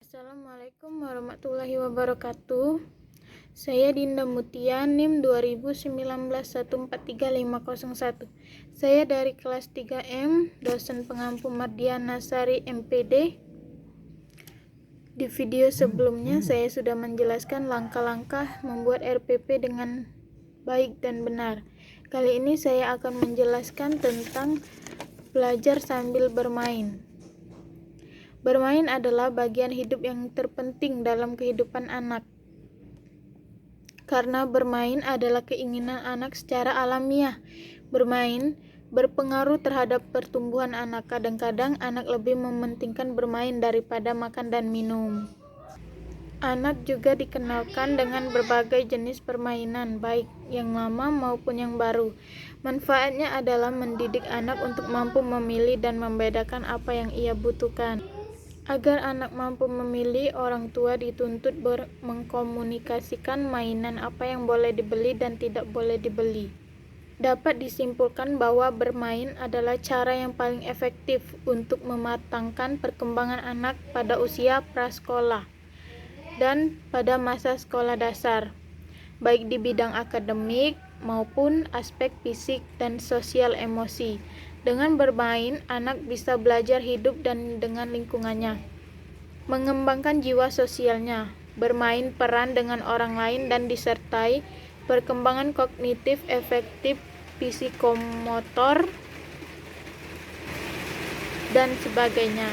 Assalamualaikum warahmatullahi wabarakatuh. Saya Dinda Mutia, NIM 2019143501. Saya dari kelas 3M, dosen pengampu Mardiana Sari MPD. Di video sebelumnya saya sudah menjelaskan langkah-langkah membuat RPP dengan baik dan benar. Kali ini saya akan menjelaskan tentang belajar sambil bermain. Bermain adalah bagian hidup yang terpenting dalam kehidupan anak. Karena bermain adalah keinginan anak secara alamiah. Bermain berpengaruh terhadap pertumbuhan anak. Kadang-kadang anak lebih mementingkan bermain daripada makan dan minum. Anak juga dikenalkan dengan berbagai jenis permainan, baik yang lama maupun yang baru. Manfaatnya adalah mendidik anak untuk mampu memilih dan membedakan apa yang ia butuhkan. Agar anak mampu memilih, orang tua dituntut mengkomunikasikan mainan apa yang boleh dibeli dan tidak boleh dibeli. Dapat disimpulkan bahwa bermain adalah cara yang paling efektif untuk mematangkan perkembangan anak pada usia prasekolah dan pada masa sekolah dasar, baik di bidang akademik maupun aspek fisik dan sosial emosi. Dengan bermain, anak bisa belajar hidup dan dengan lingkungannya, mengembangkan jiwa sosialnya, bermain peran dengan orang lain dan disertai perkembangan kognitif, efektif, psikomotor, dan sebagainya.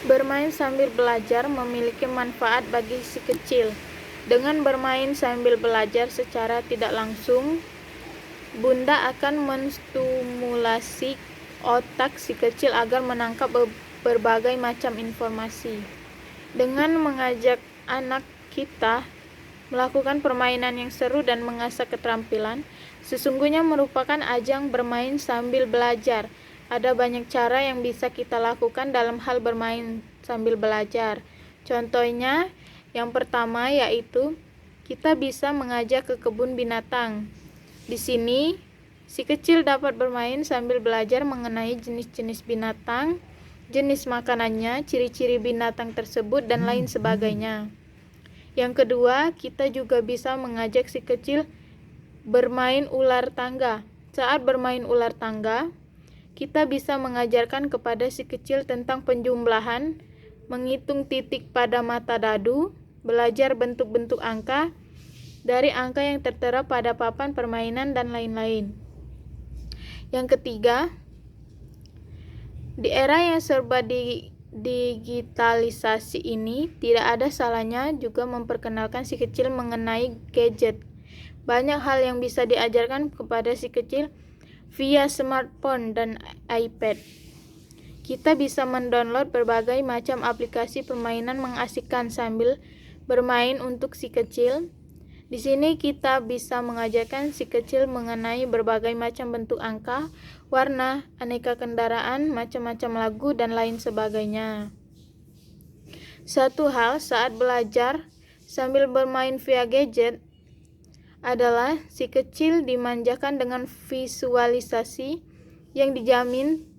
Bermain sambil belajar memiliki manfaat bagi si kecil. Dengan bermain sambil belajar secara tidak langsung, Bunda akan menstimulasi otak si kecil agar menangkap berbagai macam informasi. Dengan mengajak anak kita melakukan permainan yang seru dan mengasah keterampilan, sesungguhnya merupakan ajang bermain sambil belajar. Ada banyak cara yang bisa kita lakukan dalam hal bermain sambil belajar. Contohnya, yang pertama yaitu kita bisa mengajak ke kebun binatang. Di sini, si kecil dapat bermain sambil belajar mengenai jenis-jenis binatang, jenis makanannya, ciri-ciri binatang tersebut, dan lain sebagainya. Yang kedua, kita juga bisa mengajak si kecil bermain ular tangga. Saat bermain ular tangga, kita bisa mengajarkan kepada si kecil tentang penjumlahan, menghitung titik pada mata dadu, belajar bentuk-bentuk angka, dari angka yang tertera pada papan permainan, dan lain-lain. Yang ketiga, di era yang serba digitalisasi ini, tidak ada salahnya juga memperkenalkan si kecil mengenai gadget. Banyak hal yang bisa diajarkan kepada si kecil via smartphone dan iPad. Kita bisa mendownload berbagai macam aplikasi permainan mengasihkan sambil bermain untuk si kecil. Di sini kita bisa mengajarkan si kecil mengenai berbagai macam bentuk angka, warna, aneka kendaraan, macam-macam lagu, dan lain sebagainya. Satu hal saat belajar sambil bermain via gadget adalah si kecil dimanjakan dengan visualisasi yang dijamin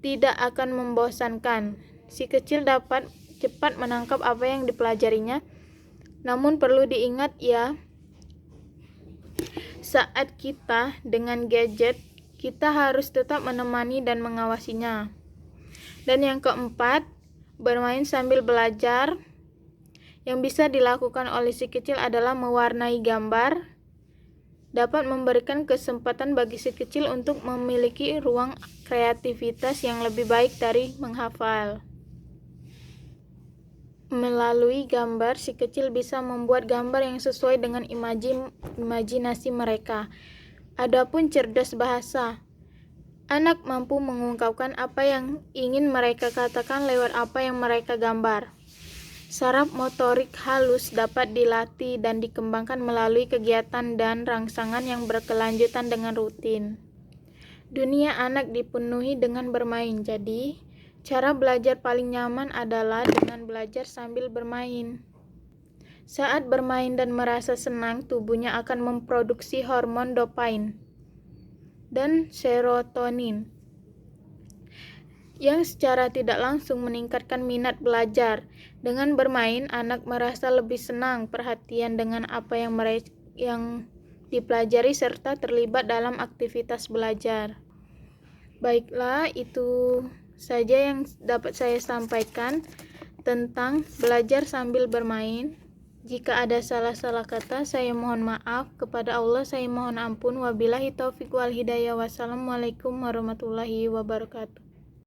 tidak akan membosankan. Si kecil dapat cepat menangkap apa yang dipelajarinya. Namun perlu diingat ya, saat kita dengan gadget, kita harus tetap menemani dan mengawasinya. Dan yang keempat, bermain sambil belajar yang bisa dilakukan oleh si kecil adalah mewarnai gambar. Dapat memberikan kesempatan bagi si kecil untuk memiliki ruang kreativitas yang lebih baik dari menghafal. Melalui gambar, si kecil bisa membuat gambar yang sesuai dengan imajinasi mereka. Adapun cerdas bahasa, anak mampu mengungkapkan apa yang ingin mereka katakan lewat apa yang mereka gambar. Saraf motorik halus dapat dilatih dan dikembangkan melalui kegiatan dan rangsangan yang berkelanjutan dengan rutin. Dunia anak dipenuhi dengan bermain, jadi cara belajar paling nyaman adalah dengan belajar sambil bermain. Saat bermain dan merasa senang, tubuhnya akan memproduksi hormon dopamin dan serotonin yang secara tidak langsung meningkatkan minat belajar Dengan bermain, anak merasa lebih senang, perhatian dengan apa yang dipelajari serta terlibat dalam aktivitas belajar. Baiklah, itu saja yang dapat saya sampaikan tentang belajar sambil bermain. Jika ada salah-salah kata, saya mohon maaf. Kepada Allah saya mohon ampun. Wabillahi taufiq wal hidayah. Wassalamualaikum warahmatullahi wabarakatuh.